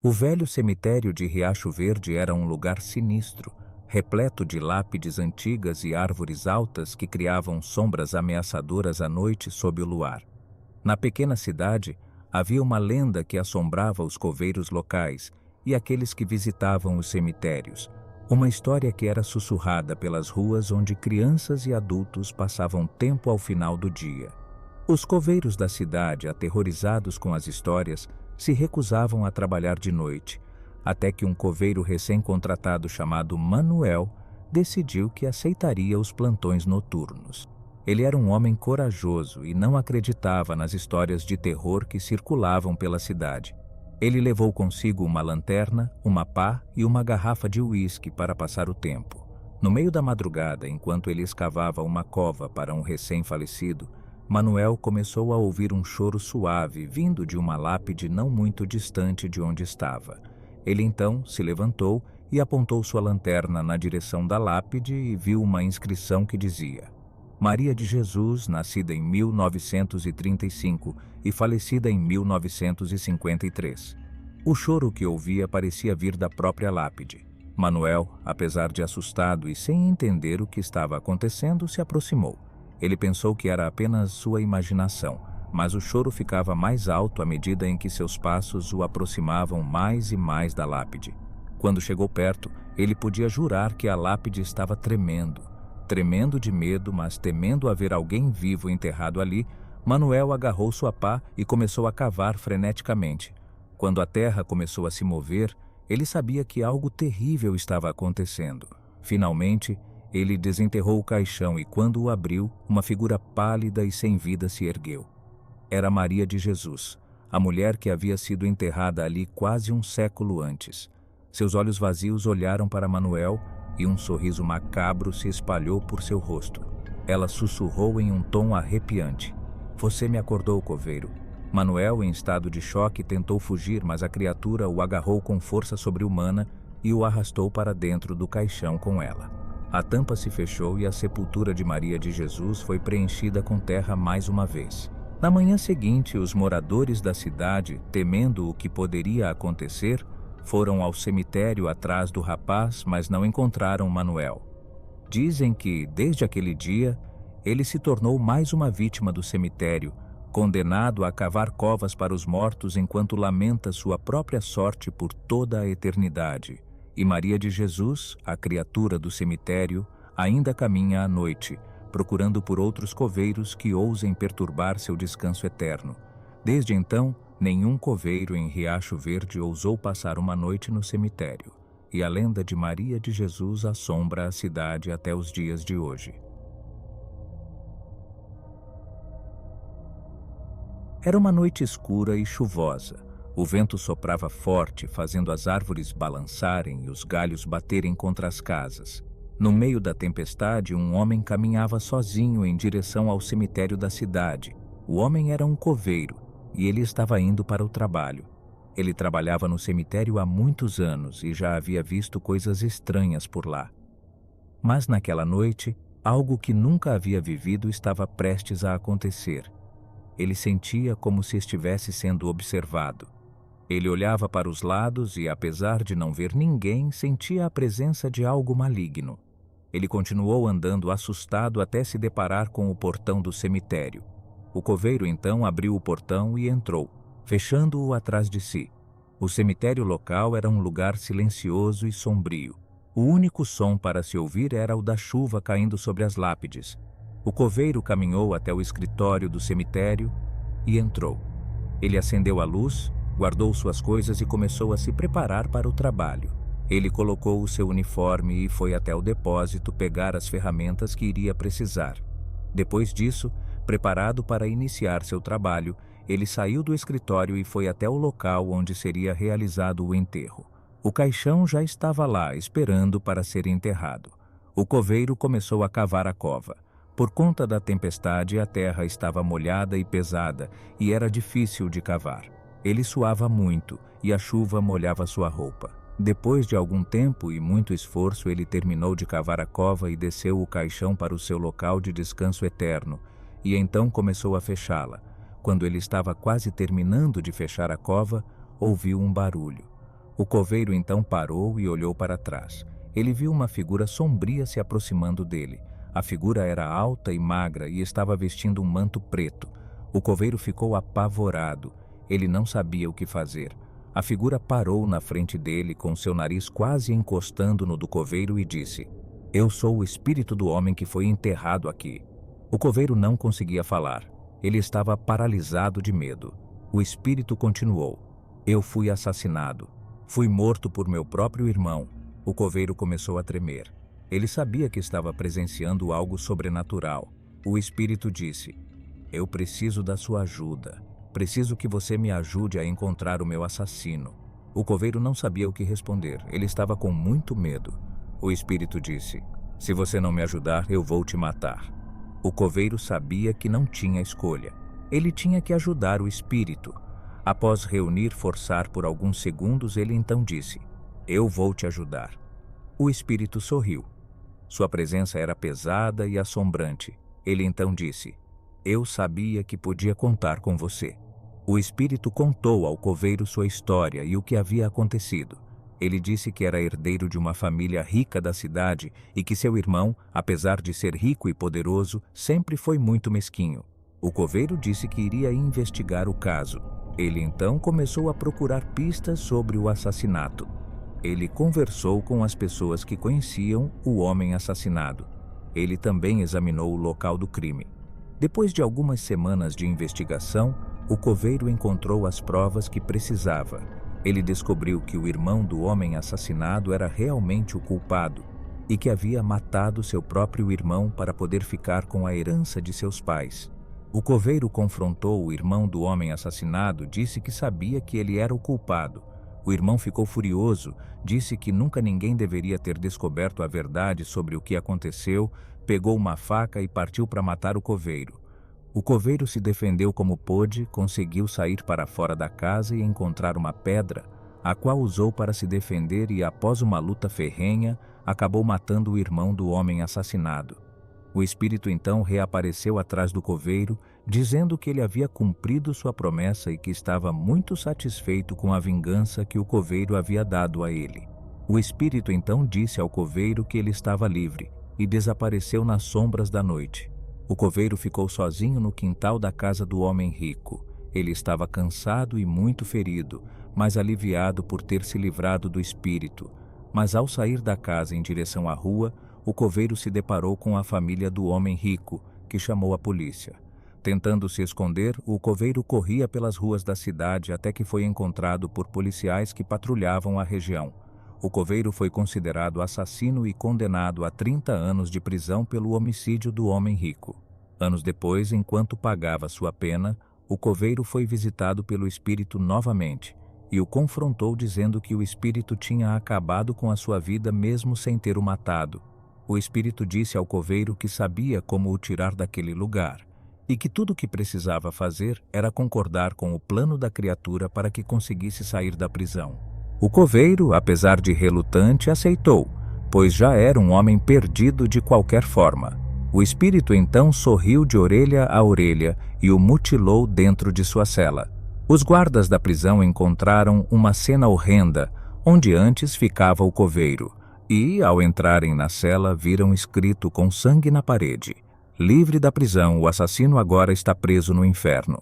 O velho cemitério de Riacho Verde era um lugar sinistro, repleto de lápides antigas e árvores altas que criavam sombras ameaçadoras à noite sob o luar. Na pequena cidade, havia uma lenda que assombrava os coveiros locais e aqueles que visitavam os cemitérios. Uma história que era sussurrada pelas ruas onde crianças e adultos passavam tempo ao final do dia. Os coveiros da cidade, aterrorizados com as histórias, se recusavam a trabalhar de noite, até que um coveiro recém-contratado chamado Manuel decidiu que aceitaria os plantões noturnos. Ele era um homem corajoso e não acreditava nas histórias de terror que circulavam pela cidade. Ele levou consigo uma lanterna, uma pá e uma garrafa de uísque para passar o tempo. No meio da madrugada, enquanto ele escavava uma cova para um recém-falecido, Manuel começou a ouvir um choro suave vindo de uma lápide não muito distante de onde estava. Ele então se levantou e apontou sua lanterna na direção da lápide e viu uma inscrição que dizia: Maria de Jesus, nascida em 1935 e falecida em 1953. O choro que ouvia parecia vir da própria lápide. Manuel, apesar de assustado e sem entender o que estava acontecendo, se aproximou. Ele pensou que era apenas sua imaginação, mas o choro ficava mais alto à medida em que seus passos o aproximavam mais e mais da lápide. Quando chegou perto, ele podia jurar que a lápide estava tremendo. Tremendo de medo, mas temendo haver alguém vivo enterrado ali, Manuel agarrou sua pá e começou a cavar freneticamente. Quando a terra começou a se mover, ele sabia que algo terrível estava acontecendo. Finalmente, ele desenterrou o caixão e, quando o abriu, uma figura pálida e sem vida se ergueu. Era Maria de Jesus, a mulher que havia sido enterrada ali quase um século antes. Seus olhos vazios olharam para Manuel e um sorriso macabro se espalhou por seu rosto. Ela sussurrou em um tom arrepiante: Você me acordou, coveiro. Manuel, em estado de choque, tentou fugir, mas a criatura o agarrou com força sobre-humana e o arrastou para dentro do caixão com ela. A tampa se fechou e a sepultura de Maria de Jesus foi preenchida com terra mais uma vez. Na manhã seguinte, os moradores da cidade, temendo o que poderia acontecer, foram ao cemitério atrás do rapaz, mas não encontraram Manuel. Dizem que, desde aquele dia, ele se tornou mais uma vítima do cemitério, condenado a cavar covas para os mortos enquanto lamenta sua própria sorte por toda a eternidade. E Maria de Jesus, a criatura do cemitério, ainda caminha à noite, procurando por outros coveiros que ousem perturbar seu descanso eterno. Desde então, nenhum coveiro em Riacho Verde ousou passar uma noite no cemitério, e a lenda de Maria de Jesus assombra a cidade até os dias de hoje. Era uma noite escura e chuvosa. O vento soprava forte, fazendo as árvores balançarem e os galhos baterem contra as casas. No meio da tempestade, um homem caminhava sozinho em direção ao cemitério da cidade. O homem era um coveiro, e ele estava indo para o trabalho. Ele trabalhava no cemitério há muitos anos e já havia visto coisas estranhas por lá. Mas naquela noite, algo que nunca havia vivido estava prestes a acontecer. Ele sentia como se estivesse sendo observado. Ele olhava para os lados e, apesar de não ver ninguém, sentia a presença de algo maligno. Ele continuou andando assustado até se deparar com o portão do cemitério. O coveiro então abriu o portão e entrou, fechando-o atrás de si. O cemitério local era um lugar silencioso e sombrio. O único som para se ouvir era o da chuva caindo sobre as lápides. O coveiro caminhou até o escritório do cemitério e entrou. Ele acendeu a luz, guardou suas coisas e começou a se preparar para o trabalho. Ele colocou o seu uniforme e foi até o depósito pegar as ferramentas que iria precisar. Depois disso, preparado para iniciar seu trabalho, ele saiu do escritório e foi até o local onde seria realizado o enterro. O caixão já estava lá, esperando para ser enterrado. O coveiro começou a cavar a cova. Por conta da tempestade, a terra estava molhada e pesada e era difícil de cavar. Ele suava muito e a chuva molhava sua roupa. Depois de algum tempo e muito esforço, ele terminou de cavar a cova e desceu o caixão para o seu local de descanso eterno, e então começou a fechá-la. Quando ele estava quase terminando de fechar a cova, ouviu um barulho. O coveiro então parou e olhou para trás. Ele viu uma figura sombria se aproximando dele. A figura era alta e magra e estava vestindo um manto preto. O coveiro ficou apavorado. Ele não sabia o que fazer. A figura parou na frente dele com seu nariz quase encostando no do coveiro e disse: "Eu sou o espírito do homem que foi enterrado aqui." O coveiro não conseguia falar. Ele estava paralisado de medo. O espírito continuou: "Eu fui assassinado. Fui morto por meu próprio irmão." O coveiro começou a tremer. Ele sabia que estava presenciando algo sobrenatural. O espírito disse: "Eu preciso da sua ajuda. Preciso que você me ajude a encontrar o meu assassino." O coveiro não sabia o que responder. Ele estava com muito medo. O espírito disse: "Se você não me ajudar, eu vou te matar." O coveiro sabia que não tinha escolha. Ele tinha que ajudar o espírito. Após reunir forçar por alguns segundos, ele então disse: "Eu vou te ajudar." O espírito sorriu. Sua presença era pesada e assombrante. Ele então disse: "Eu sabia que podia contar com você." O espírito contou ao coveiro sua história e o que havia acontecido. Ele disse que era herdeiro de uma família rica da cidade e que seu irmão, apesar de ser rico e poderoso, sempre foi muito mesquinho. O coveiro disse que iria investigar o caso. Ele então começou a procurar pistas sobre o assassinato. Ele conversou com as pessoas que conheciam o homem assassinado. Ele também examinou o local do crime. Depois de algumas semanas de investigação, o coveiro encontrou as provas que precisava. Ele descobriu que o irmão do homem assassinado era realmente o culpado e que havia matado seu próprio irmão para poder ficar com a herança de seus pais. O coveiro confrontou o irmão do homem assassinado, disse que sabia que ele era o culpado. O irmão ficou furioso, disse que nunca ninguém deveria ter descoberto a verdade sobre o que aconteceu, pegou uma faca e partiu para matar o coveiro. O coveiro se defendeu como pôde, conseguiu sair para fora da casa e encontrar uma pedra, a qual usou para se defender e, após uma luta ferrenha, acabou matando o irmão do homem assassinado. O espírito então reapareceu atrás do coveiro, dizendo que ele havia cumprido sua promessa e que estava muito satisfeito com a vingança que o coveiro havia dado a ele. O espírito então disse ao coveiro que ele estava livre e desapareceu nas sombras da noite. O coveiro ficou sozinho no quintal da casa do homem rico. Ele estava cansado e muito ferido, mas aliviado por ter se livrado do espírito. Mas ao sair da casa em direção à rua, o coveiro se deparou com a família do homem rico, que chamou a polícia. Tentando se esconder, o coveiro corria pelas ruas da cidade até que foi encontrado por policiais que patrulhavam a região. O coveiro foi considerado assassino e condenado a 30 anos de prisão pelo homicídio do homem rico. Anos depois, enquanto pagava sua pena, o coveiro foi visitado pelo espírito novamente e o confrontou dizendo que o espírito tinha acabado com a sua vida mesmo sem ter o matado. O espírito disse ao coveiro que sabia como o tirar daquele lugar e que tudo o que precisava fazer era concordar com o plano da criatura para que conseguisse sair da prisão. O coveiro, apesar de relutante, aceitou, pois já era um homem perdido de qualquer forma. O espírito então sorriu de orelha a orelha e o mutilou dentro de sua cela. Os guardas da prisão encontraram uma cena horrenda, onde antes ficava o coveiro, e, ao entrarem na cela, viram escrito com sangue na parede: "Livre da prisão, o assassino agora está preso no inferno."